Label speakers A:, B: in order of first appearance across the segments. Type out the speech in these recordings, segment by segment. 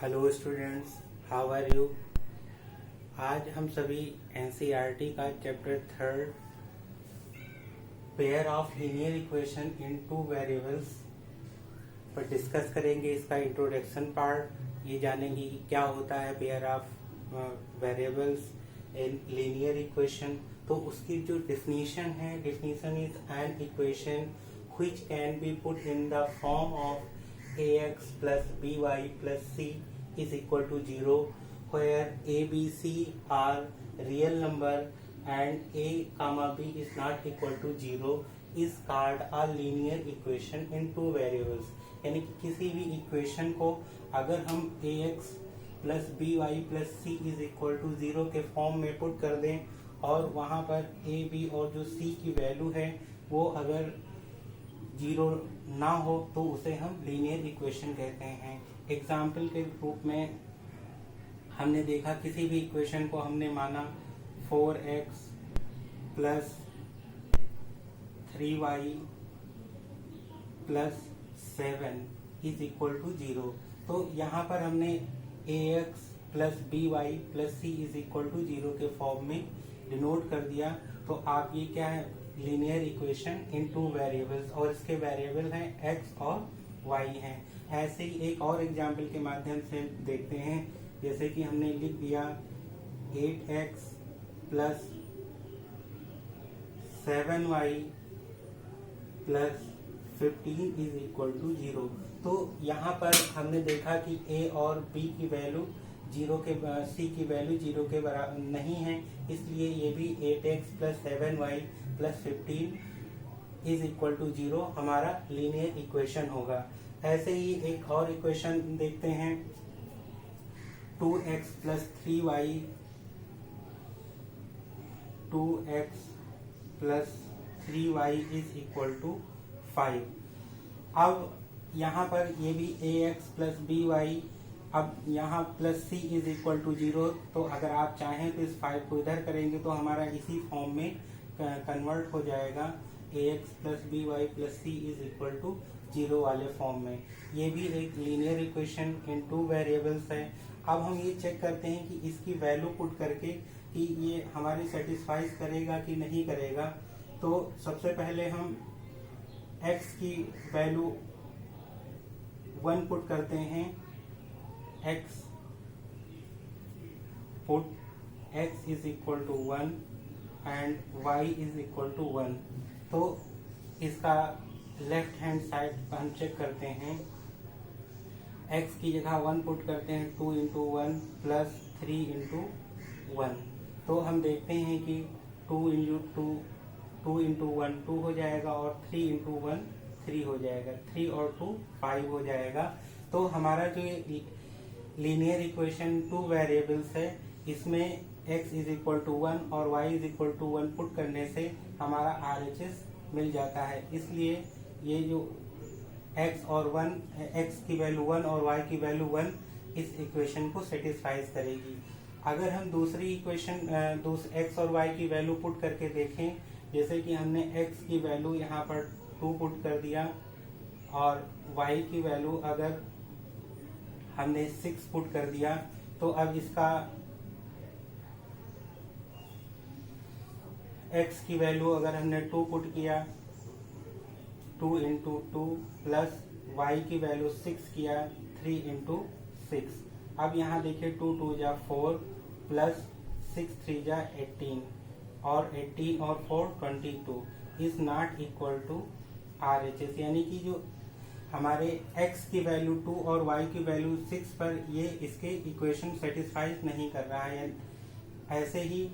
A: Hello students, how are you. आज हम सभी एनसीईआरटी का chapter 3 pair of linear equation in two variables पर डिस्कस करेंगे। इसका इंट्रोडक्शन पार्ट ये जानेंगे कि क्या होता है pair of variables in linear equation. तो उसकी जो डेफिनेशन है, definition is an equation which can be put in the form of ax plus by plus c is equal to 0, where a, b, c are real number and a comma b is not equal to 0 is called a linear equation in two variables। यानी कि किसी भी equation को अगर हम ax plus B Y plus C is equal to 0 के form में put कर दें और वहाँ पर a, b और जो c की वैल्यू है वो अगर 0 ना हो तो उसे हम लीनियर इक्वेशन कहते हैं। एग्जाम्पल के रूप में हमने देखा, किसी भी इक्वेशन को हमने माना 4x plus 3y plus 7 is equal to 0। तो यहाँ पर हमने ax plus B Y plus C is equal to 0 के फॉर्म में डिनोट कर दिया। तो आप ये क्या है, linear equation in two variables, और इसके वेरिएबल हैं x और y हैं। ऐसे ही एक और एग्जाम्पल के माध्यम से देखते हैं, जैसे कि हमने लिख दिया 8x plus 7y plus 15 is equal to 0। तो यहाँ पर हमने देखा कि a और b की वैल्यू 0 के c की वैल्यू 0 के बराबर नहीं है, इसलिए ये भी 8x plus 7y plus 15 is equal to 0 हमारा लीनियर इक्वेशन होगा। ऐसे ही एक और इक्वेशन देखते हैं, 2x plus 3y 2x plus 3y is equal to 5। अब यहाँ पर ये भी ax प्लस by, अब यहाँ plus c is equal to 0। तो अगर आप चाहें तो इस 5 को इधर करेंगे तो हमारा इसी फॉर्म में कन्वर्ट हो जाएगा, ax plus by plus c is equal to 0 वाले फॉर्म में। ये भी एक linear equation in two variables है। अब हम ये चेक करते हैं कि इसकी वैल्यू पुट करके कि ये हमारी सेटिस्फाइज करेगा कि नहीं करेगा। तो सबसे पहले हम x की वैल्यू 1 पुट करते हैं, x put x is equal to 1 and y is equal to 1। तो इसका लेफ्ट हैंड साइड हम चेक करते हैं, x की जगह 1 पुट करते हैं, 2 इंटू 1 प्लस 3 इंटू 1। तो हम देखते हैं कि 2 इंटू 1 2 हो जाएगा और 3 इंटू 1 3 हो जाएगा, 3 और 2 5 हो जाएगा। तो हमारा जो लीनियर इक्वेशन टू वेरिएबल्स है, इसमें x इज इक्वल टू 1 और y is equal to 1 put करने से हमारा RHS मिल जाता है। इसलिए ये जो x और 1, x की वैल्यू 1 और y की वैल्यू 1 इस इक्वेशन को सेटिस्फाइज करेगी। अगर हम दूसरी इक्वेशन x और y की वैल्यू पुट करके देखें, जैसे कि हमने x की वैल्यू यहाँ पर 2 पुट कर दिया और y की वैल्यू अगर हमने 6 पुट कर दिया, तो अब इसका x की वैल्यू अगर हमने 2 पुट किया, 2 इंटू 2 प्लस y की वैल्यू 6 किया, 3 इंटू 6। अब यहाँ देखिए 2 2 जा 4 प्लस 6 3 जा 18 और 18 और 4 22 is not equal to RHS। यानी कि जो हमारे x की वैल्यू 2 और y की वैल्यू 6 पर ये इसके इक्वेशन सेटिस्फाइज नहीं कर रहा है। ऐसे ही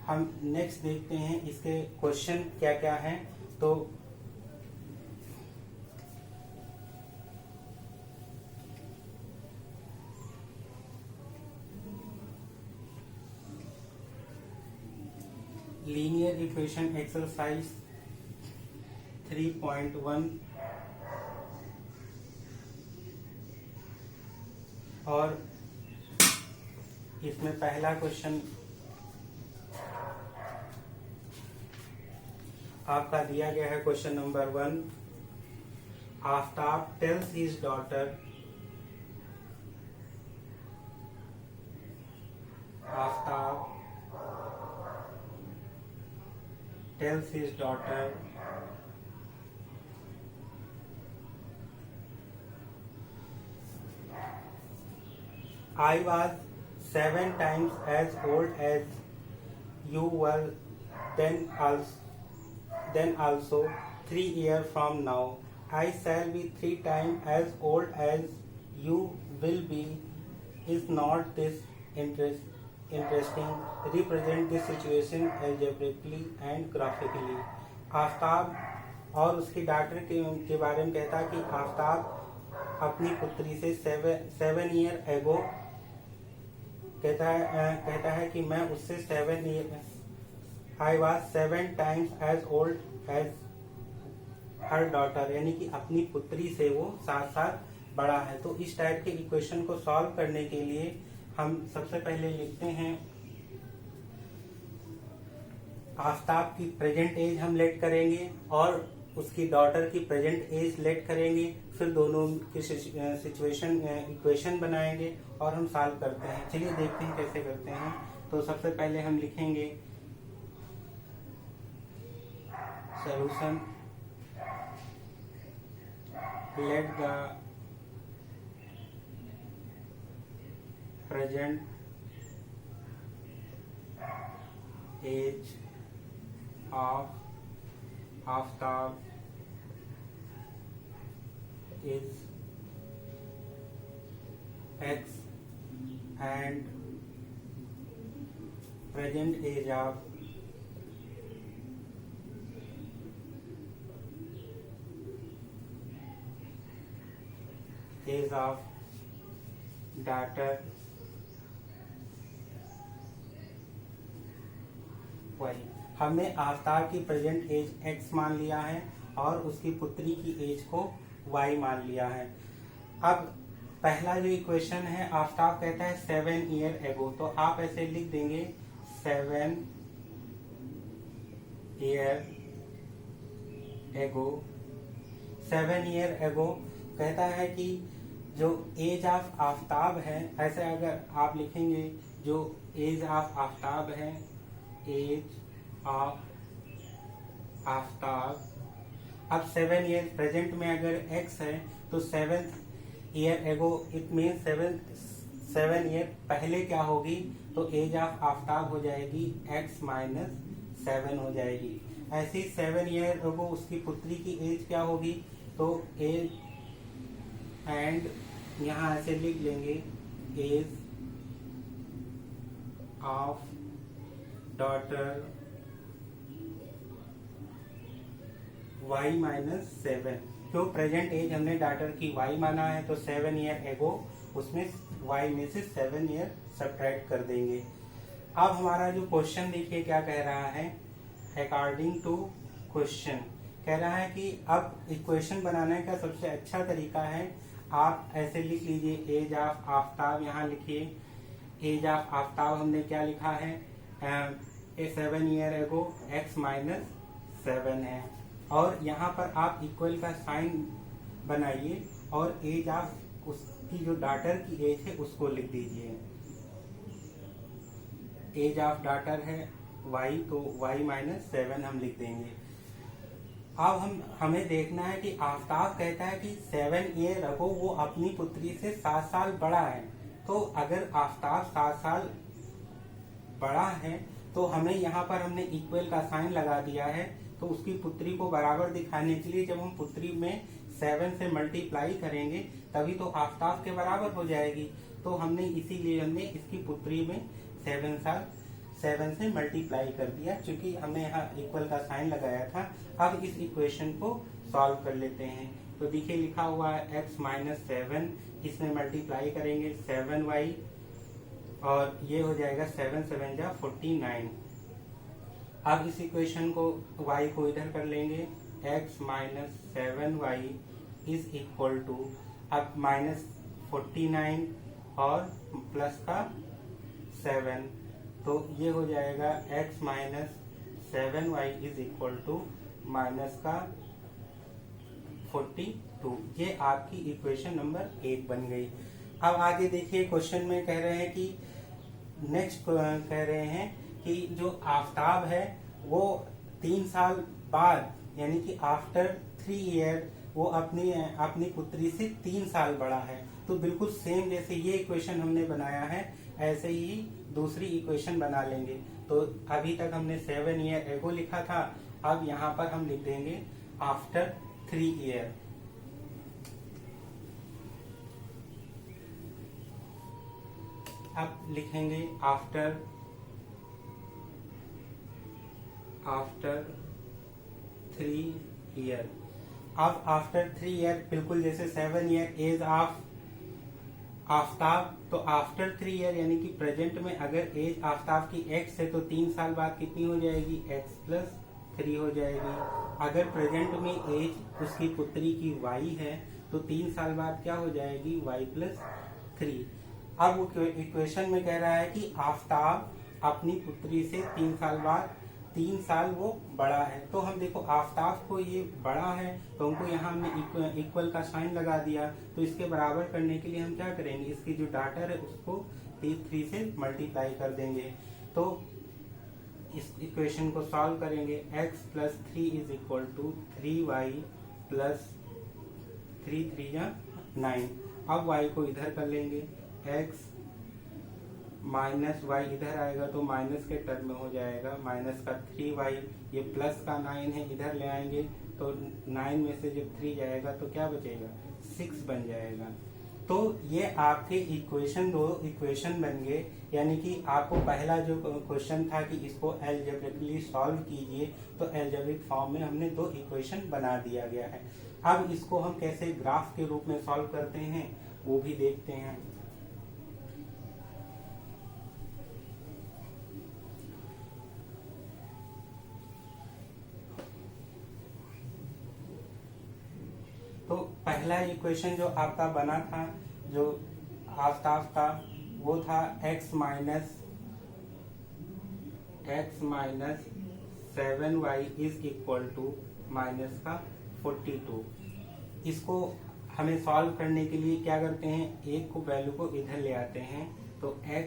A: हम नेक्स्ट देखते हैं इसके क्वेश्चन क्या क्या हैं। तो लीनियर इक्वेशन एक्सरसाइज 3.1 और इसमें पहला क्वेश्चन आपका दिया गया है, question number 1। Aftab tells his daughter Aftab tells his daughter I was 7 times as old as you were then also 3 years from now. I shall be 3 times as old as you will be. Is not this interesting? Represent this situation algebraically and graphically. Aftab और उसकी daughter के बारे में कहता है कि आफ्ताब अपनी पुत्री से 7 ईयर एगो कहता है कि मैं उससे 7 year I was 7 times as old as her daughter, यानी कि अपनी पुत्री से वो 7 साल बड़ा है। तो इस टाइप के इक्वेशन को सॉल्व करने के लिए हम सबसे पहले लिखते हैं आफ्ताब की प्रेजेंट एज हम लेट करेंगे और उसकी डॉटर की प्रेजेंट एज लेट करेंगे, फिर दोनों की सिचुएशन इक्वेशन बनाएंगे और हम सॉल्व करते हैं। चलिए देखते हैं कैसे करते हैं। तो सबसे पहले हम लिखेंगे solution, let the present age of Aftab is x and present age of daughter y। हमने आफ्ताब की प्रेजेंट एज x मान लिया है और उसकी पुत्री की एज को y मान लिया है। अब पहला जो इक्वेशन है, आफ्ताब कहता है 7 ईयर एगो, तो आप ऐसे लिख देंगे 7 ईयर एगो। 7 ईयर एगो कहता है कि जो एज ऑफ आफ्ताब है, ऐसे अगर आप लिखेंगे जो एज ऑफ आफ्ताब है, एज ऑफ आफ्ताब। अब 7 ईयर प्रेजेंट में अगर x है तो 7 year ago it mean 7 year पहले क्या होगी, तो एज ऑफ आफ्ताब हो जाएगी x माइनस 7 हो जाएगी। ऐसे ही 7 ईयर एगो उसकी पुत्री की एज क्या होगी, तो एज एंड यहाँ ऐसे लिख लेंगे age of daughter y minus 7। जो प्रेजेंट एज हमने डॉटर की y माना है तो 7 ईयर एगो उसमें y में से 7 ईयर सब्ट्रैक्ट कर देंगे। अब हमारा जो क्वेश्चन देखिए क्या कह रहा है, अकॉर्डिंग टू क्वेश्चन कह रहा है कि अब इक्वेशन बनाने का सबसे अच्छा तरीका है, आप ऐसे लिख लीजिए एज ऑफ आफ्ताब। यहाँ लिखिए एज ऑफ आफ्ताब हमने क्या लिखा है, 7 ईयर एगो x माइनस 7 है, और यहाँ पर आप इक्वल का साइन बनाइए और एज ऑफ उसकी जो डॉटर की एज है उसको लिख दीजिए। एज ऑफ डॉटर है y, तो y माइनस 7 हम लिख देंगे। अब हमें देखना है कि आफ्ताब कहता है कि 7 ईयर अगो वो अपनी पुत्री से 7 साल बड़ा है, तो अगर आफ्ताब 7 साल बड़ा है तो हमें यहाँ पर हमने इक्वल का साइन लगा दिया है, तो उसकी पुत्री को बराबर दिखाने के लिए जब हम पुत्री में 7 से मल्टीप्लाई करेंगे तभी तो आफ्ताब के बराबर हो जाएगी। तो हमने इसीलिए हमने इसकी पुत्री में 7 से मल्टीप्लाई कर दिया, क्योंकि हमने यहाँ इक्वल का साइन लगाया था। अब इस इक्वेशन को सॉल्व कर लेते हैं। तो देखिए लिखा हुआ है x माइनस 7, इसमें मल्टीप्लाई करेंगे 7y और ये हो जाएगा 7 7 जा 49। अब इस इक्वेशन को y को इधर कर लेंगे, x minus 7y is equal to अब माइनस 49 और प्लस का 7, तो ये हो जाएगा x minus 7y is equal to minus का 42। ये आपकी इक्वेशन नंबर 1 बन गई। अब आगे देखिए क्वेश्चन में कह रहे हैं कि नेक्स्ट कह रहे हैं कि जो आफताब है वो 3 साल बाद यानी कि आफ्टर 3 ईयर वो अपनी पुत्री से 3 साल बड़ा है। तो बिल्कुल सेम जैसे ये इक्वेशन हमने बनाया है ऐसे ही दूसरी इक्वेशन बना लेंगे। तो अभी तक हमने 7 ईयर एगो लिखा था, अब यहाँ पर हम लिख देंगे आफ्टर 3 ईयर। अब लिखेंगे आफ्टर 3 ईयर। अब आफ्टर 3 ईयर बिल्कुल जैसे 7 ईयर एज ऑफ आफ्ताब, तो आफ्टर 3 ईयर यानी कि प्रेजेंट में अगर एज आफ्ताब की x है तो 3 साल बाद कितनी हो जाएगी, x+3 हो जाएगी। अगर प्रेजेंट में एज उसकी पुत्री की y है तो 3 साल बाद क्या हो जाएगी, y+3। अब वो इक्वेशन में कह रहा है कि आफ्ताब अपनी पुत्री से 3 साल बाद 3 साल वो बड़ा है। तो हम देखो आफ्ताब को ये बड़ा है तो हमको यहाँ हमने इक्वल का साइन लगा दिया। तो इसके बराबर करने के लिए हम क्या करेंगे, इसकी जो डाटर है उसको 3 से मल्टीप्लाई कर देंगे। तो इस इक्वेशन को सॉल्व करेंगे, x+3 is equal to 3y plus 3×3=9। अब y को इधर कर लेंगे, x माइनस y इधर आएगा तो माइनस के टर्म में हो जाएगा, माइनस का 3y, ये प्लस का 9 है इधर ले आएंगे तो 9 में से जब 3 जाएगा तो क्या बचेगा, 6 बन जाएगा। तो ये आपके इक्वेशन 2 इक्वेशन बन गए। यानी कि आपको पहला जो क्वेश्चन था कि इसको एल्जेब्रिकली सॉल्व कीजिए, तो एल्जेब्रिक फॉर्म में हमने 2 इक्वेशन बना दिया गया है। अब इसको हम कैसे ग्राफ के रूप में सॉल्व करते हैं वो भी देखते हैं। तो पहला इक्वेशन जो आपका बना था जो आफ्ताब का वो था x minus 7y is equal to minus का 42। इसको हमें सॉल्व करने के लिए क्या करते हैं, एक को वैल्यू को इधर ले आते हैं तो x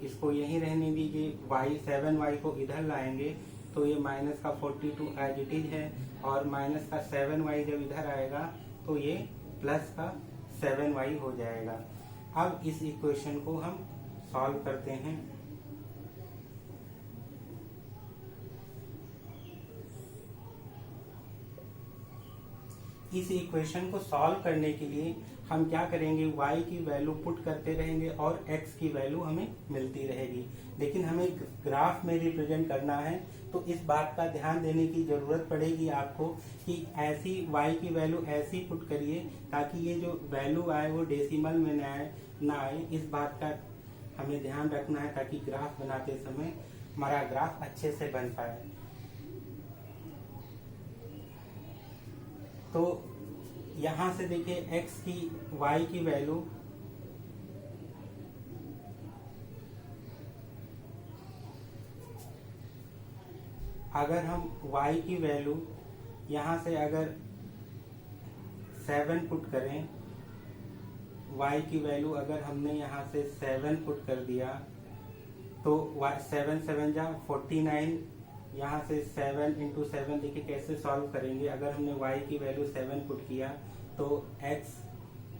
A: इसको यहीं रहने दीजिए, y 7y को इधर लाएंगे तो ये माइनस का 42 एज इट इज है, और माइनस का 7y जब इधर आएगा तो ये प्लस का 7y हो जाएगा। अब इस इक्वेशन को हम सॉल्व करते हैं। इस इक्वेशन को सॉल्व करने के लिए हम क्या करेंगे, y की वैल्यू पुट करते रहेंगे और x की वैल्यू हमें मिलती रहेगी। लेकिन हमें ग्राफ में रिप्रेजेंट करना है तो इस बात का ध्यान देने की जरूरत पड़ेगी आपको कि ऐसी y की वैल्यू ऐसी पुट करिए ताकि ये जो वैल्यू आए वो डेसिमल में ना आए। इस बात का हमें ध्यान रखना है ताकि ग्राफ बनाते समय हमारा ग्राफ अच्छे से बन पाए। तो यहाँ से देखिए x की y की वैल्यू अगर हम y की वैल्यू यहाँ से अगर 7 पुट करें, y की वैल्यू अगर हमने यहाँ से 7 पुट कर दिया तो 7 7 जा 49, यहाँ से 7 × 7 देखिए कैसे सॉल्व करेंगे। अगर हमने y की वैल्यू 7 पुट किया तो x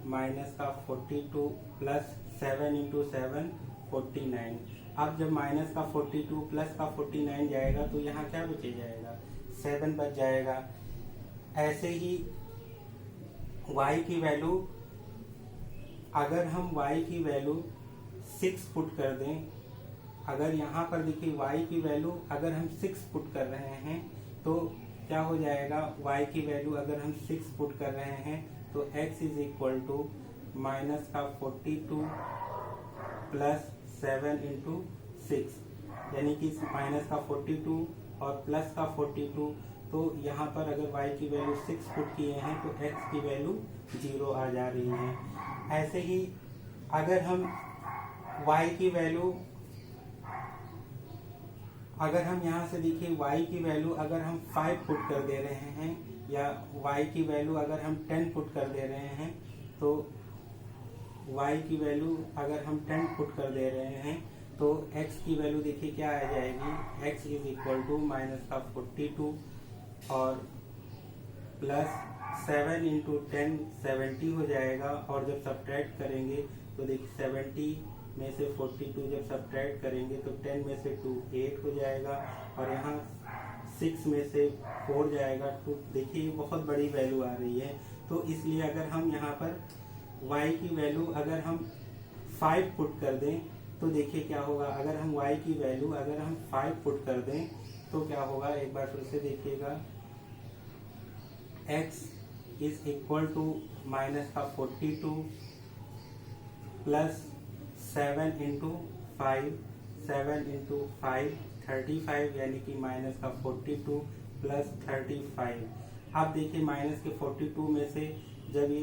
A: माइनस का 42 प्लस 7 × 7 49। अब जब माइनस का 42 प्लस का 49 जाएगा तो यहाँ क्या बचे जाएगा, 7 बच जाएगा। ऐसे ही y की वैल्यू अगर हम y की वैल्यू 6 पुट कर दें, अगर यहाँ पर देखिए y की वैल्यू अगर हम 6 पुट कर रहे हैं तो क्या हो जाएगा, y की वैल्यू अगर हम 6 पुट कर रहे हैं तो x is equal to minus का 42 प्लस 7 × 6, यानी कि माइनस का 42 और प्लस का 42। तो यहाँ पर अगर y की वैल्यू 6 पुट किए हैं तो x की वैल्यू 0 आ जा रही है। ऐसे ही अगर हम y की वैल्यू अगर हम यहाँ से देखिए y की वैल्यू अगर हम 5 पुट कर दे रहे हैं या y की वैल्यू अगर हम 10 पुट कर दे रहे हैं तो y की वैल्यू अगर हम 10 पुट कर दे रहे हैं तो x की वैल्यू देखिए क्या आ जाएगी, x is equal to minus का 42 और प्लस 7 इंटू 10 70 हो जाएगा। और जब सब्ट्रैक्ट करेंगे तो देखिए 70 में से 42 जब सब्ट्रैक्ट करेंगे तो 10 में से 2 8 हो जाएगा और यहाँ 6 में से 4 जाएगा। तो देखिए बहुत बड़ी वैल्यू आ रही है। तो इसलिए अगर हम यहाँ पर y की वैल्यू अगर हम 5 पुट कर दें तो देखिए क्या होगा। अगर हम y की वैल्यू अगर हम 5 पुट कर दें तो क्या होगा, एक बार फिर से देखिएगा, x is equal to minus का 42 प्लस 7 इंटू 5 7 इंटू 5 35 यानी कि माइनस का 42 प्लस 35। अब देखिए माइनस के 42 में से जब ये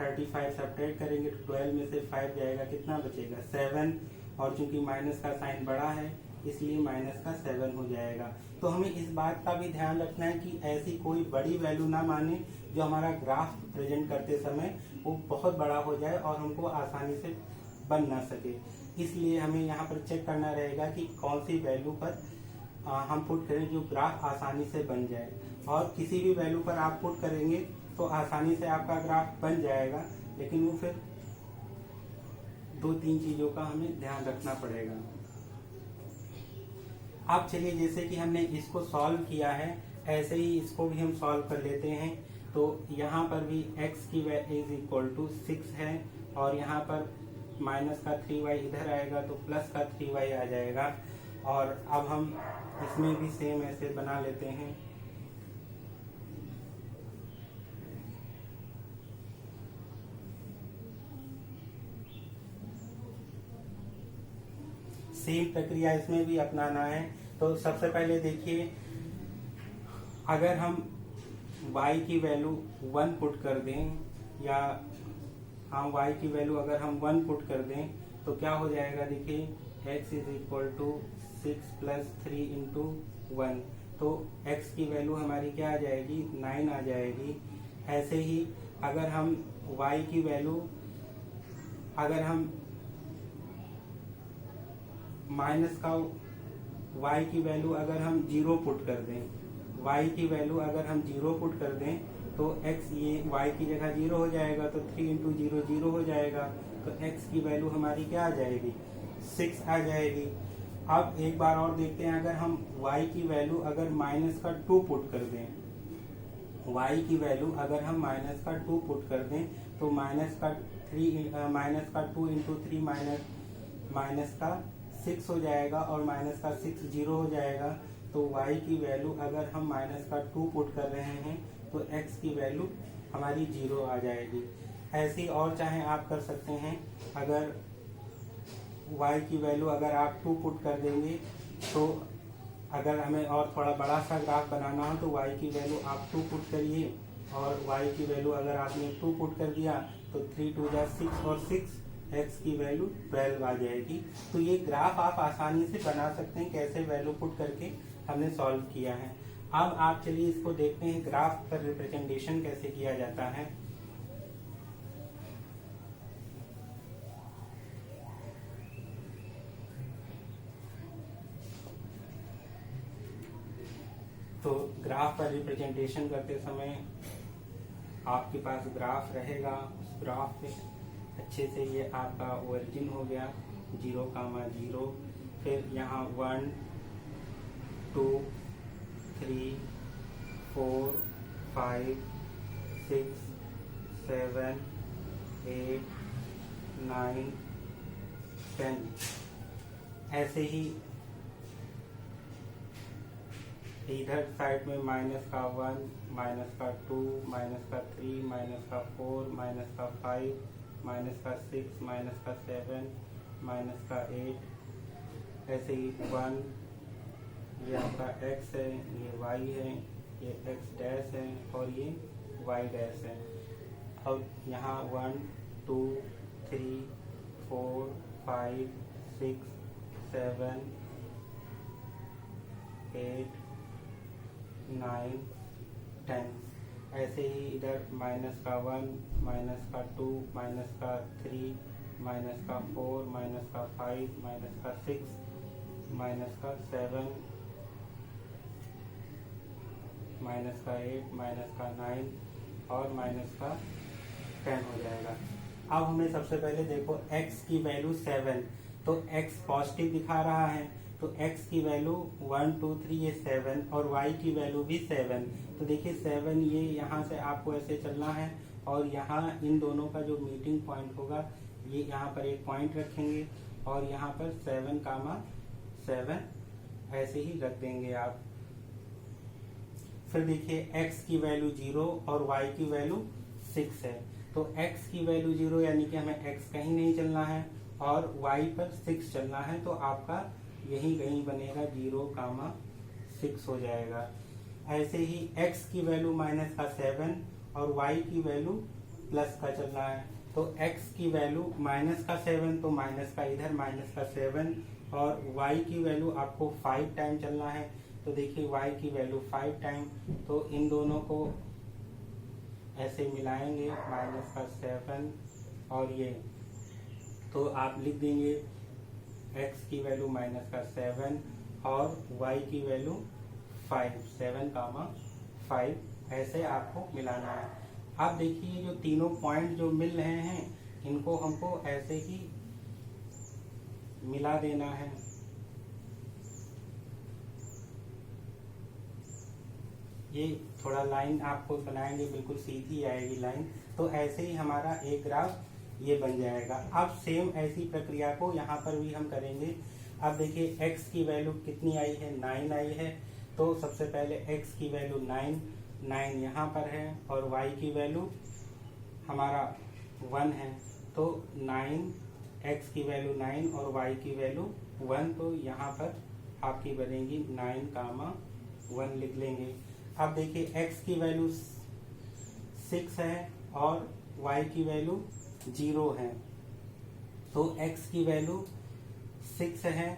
A: 35 सब्ट्रैक्ट करेंगे तो 12 में से 5 जाएगा, कितना बचेगा 7। और चूंकि माइनस का साइन बड़ा है इसलिए माइनस का 7 हो जाएगा। तो हमें इस बात का भी ध्यान रखना है कि ऐसी कोई बड़ी वैल्यू ना माने जो हमारा ग्राफ प्रेजेंट करते समय वो बहुत बड़ा हो जाए और हमको आसानी से बन ना सके। इसलिए हमें यहाँ पर चेक करना रहेगा कि कौन सी वैल्यू पर हम पुट करें जो ग्राफ आसानी से बन जाए। और किसी भी वैल्यू पर आप पुट करेंगे तो आसानी से आपका ग्राफ बन जाएगा, लेकिन वो फिर 2-3 चीजों का हमें ध्यान रखना पड़ेगा। अब चलिए जैसे कि हमने इसको सॉल्व किया है ऐसे ही इसको भी हम सॉल्व कर लेते हैं। तो यहाँ पर भी x की वैल्यू इज इक्वल टू 6 है और यहाँ पर माइनस का 3y इधर आएगा तो प्लस का 3y आ जाएगा। और अब हम इसमें भी सेम ऐसे बना लेते हैं। सेम प्रक्रिया इसमें भी अपनाना है। तो सबसे पहले देखिए, अगर हम y की वैल्यू 1 पुट कर दें या हम y की वैल्यू अगर हम 1 पुट कर दें तो क्या हो जाएगा, देखिए x is equal to 6 plus 3 into 1। तो x की वैल्यू हमारी क्या आ जाएगी, 9 आ जाएगी। ऐसे ही अगर हम y की वैल्यू अगर हम माइनस का y की वैल्यू अगर हम 0 पुट कर दें, y की वैल्यू अगर हम 0 पुट कर दें तो x ये y की जगह 0 हो जाएगा तो 3 इंटू 0 0 हो जाएगा। तो x की वैल्यू हमारी क्या आ जाएगी, 6 आ जाएगी। अब एक बार और देखते हैं, अगर हम y की वैल्यू अगर माइनस का 2 पुट कर दें, y की वैल्यू अगर हम माइनस का 2 पुट कर दें तो माइनस का 2 इंटू 3 माइनस का 6 हो जाएगा और माइनस का 6 0 हो जाएगा। तो y की वैल्यू अगर हम माइनस का 2 पुट कर रहे हैं तो x की वैल्यू हमारी 0 आ जाएगी। ऐसी और चाहे आप कर सकते हैं, अगर y की वैल्यू अगर आप 2 पुट कर देंगे तो अगर हमें और थोड़ा बड़ा सा ग्राफ बनाना हो तो y की वैल्यू आप 2 पुट करिए और y की वैल्यू अगर आपने 2 पुट कर दिया तो 3 2 जा 6 और 6 x की वैल्यू 12 आ जाएगी। तो ये ग्राफ आप आसानी से बना सकते हैं, कैसे वैल्यू पुट करके हमने सॉल्व किया है। अब आप चलिए इसको देखते हैं ग्राफ पर रिप्रेजेंटेशन कैसे किया जाता है। तो ग्राफ पर रिप्रेजेंटेशन करते समय आपके पास ग्राफ रहेगा, उस ग्राफ पे अच्छे से ये आपका ओरिजिन हो गया 0, 0, फिर यहाँ 1 2 3 4 5 6 7 8 9 10। ऐसे ही इधर साइड में माइनस का 1, माइनस का 2, माइनस का 3, माइनस का 4, माइनस का 5, माइनस का 6, माइनस का 7, माइनस का 8। ऐसे ही 1, ये आपका x है, ये y है, ये x डैश है और ये y डैश है। अब यहाँ 1 2 3 4 5 6 7 8 9 10। ऐसे ही इधर माइनस का 1, माइनस का 2, माइनस का 3, माइनस का 4, माइनस का 5, माइनस का 6, माइनस का 7, माइनस का 8, माइनस का 9 और माइनस का 10 हो जाएगा। अब हमें सबसे पहले देखो x की वैल्यू 7, तो x पॉजिटिव दिखा रहा है, तो x की वैल्यू 1 2 3 ये 7 और y की वैल्यू भी 7। तो देखिए 7 ये यहाँ से आपको ऐसे चलना है और यहाँ इन दोनों का जो मीटिंग पॉइंट होगा ये यहाँ पर एक पॉइंट रखेंगे और यहाँ पर 7, ऐसे ही रख देंगे आप। फिर देखिए x की वैल्यू 0 और y की वैल्यू 6 है, तो x की वैल्यू 0 यानी कि हमें x कहीं नहीं चलना है और y पर 6 चलना है, तो आपका यही कहीं बनेगा 0, 6 हो जाएगा। ऐसे ही x की वैल्यू माइनस का 7 और y की वैल्यू प्लस का चलना है, तो x की वैल्यू माइनस का 7 तो माइनस का इधर माइनस का 7 और y की वैल्यू आपको 5 टाइम चलना है, तो देखिए y की वैल्यू 5 टाइम, तो इन दोनों को ऐसे मिलाएंगे माइनस का 7 और ये, तो आप लिख देंगे x की वैल्यू माइनस का 7 और y की वैल्यू 5, 7, 5 ऐसे आपको मिलाना है। अब देखिए जो तीनों पॉइंट जो मिल रहे हैं इनको हमको ऐसे ही मिला देना है। ये थोड़ा लाइन आपको बनाएंगे, बिल्कुल सीधी आएगी लाइन, तो ऐसे ही हमारा एक ग्राफ ये बन जाएगा। अब सेम ऐसी प्रक्रिया को यहाँ पर भी हम करेंगे। अब देखिए x की वैल्यू कितनी आई है, 9 आई है, तो सबसे पहले x की वैल्यू 9 यहाँ पर है और y की वैल्यू हमारा 1 है, तो 9 x की वैल्यू 9 और y की वैल्यू 1, तो यहाँ पर आपकी बनेगी 9, 1 लिख लेंगे। अब देखिए x की वैल्यू 6 है और y की वैल्यू 0 है, तो x की वैल्यू 6 है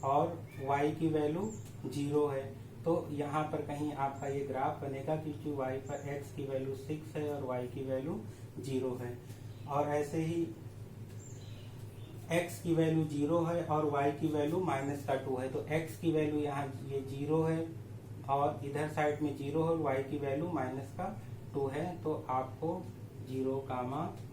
A: और y की वैल्यू 0 है, तो यहाँ पर कहीं आपका ये ग्राफ बनेगा क्योंकि y पर x की वैल्यू 6 है और y की वैल्यू 0 है। और ऐसे ही x की वैल्यू 0 है और y की वैल्यू माइनस का 2 है, तो x की वैल्यू यहाँ ये 0 है और इधर साइड में 0 है और y की वैल्यू माइनस का 2 है, तो आपको 0,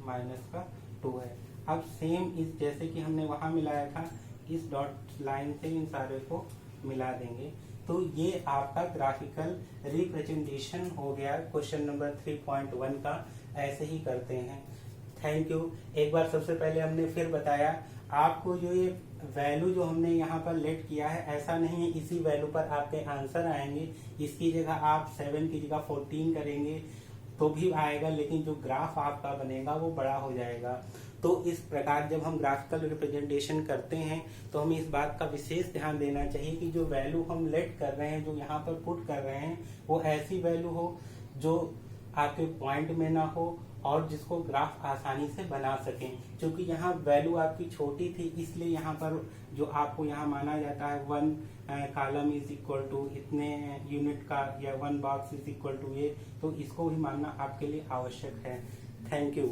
A: माइनस का 2 है। अब सेम इस जैसे कि हमने वहां मिलाया था, इस डॉट लाइन से इन सारे को मिला देंगे, तो ये आपका ग्राफिकल रिप्रेजेंटेशन हो गया क्वेश्चन नंबर 3.1 का। ऐसे ही करते हैं। Thank you. एक बार सबसे पहले हमने फिर बताया आपको जो ये वैल्यू जो हमने यहाँ पर लेट किया है, ऐसा नहीं है इसी वैल्यू पर आपके आंसर आएंगे। इसकी जगह आप 7 की जगह 14 करेंगे तो भी आएगा, लेकिन जो ग्राफ आपका बनेगा वो बड़ा हो जाएगा। तो इस प्रकार जब हम ग्राफिकल रिप्रेजेंटेशन करते हैं तो हमें इस बात का विशेष ध्यान देना चाहिए कि जो वैल्यू हम लेट कर रहे हैं, जो यहाँ पर पुट कर रहे हैं, वो ऐसी वैल्यू हो जो आपके पॉइंट में ना हो और जिसको ग्राफ आसानी से बना सकें। क्योंकि यहाँ वैल्यू आपकी छोटी थी, इसलिए यहाँ पर जो आपको यहाँ माना जाता है 1 कॉलम इज इक्वल टू इतने यूनिट का या 1 बॉक्स इज इक्वल टू ये, तो इसको भी मानना आपके लिए आवश्यक है। Thank you.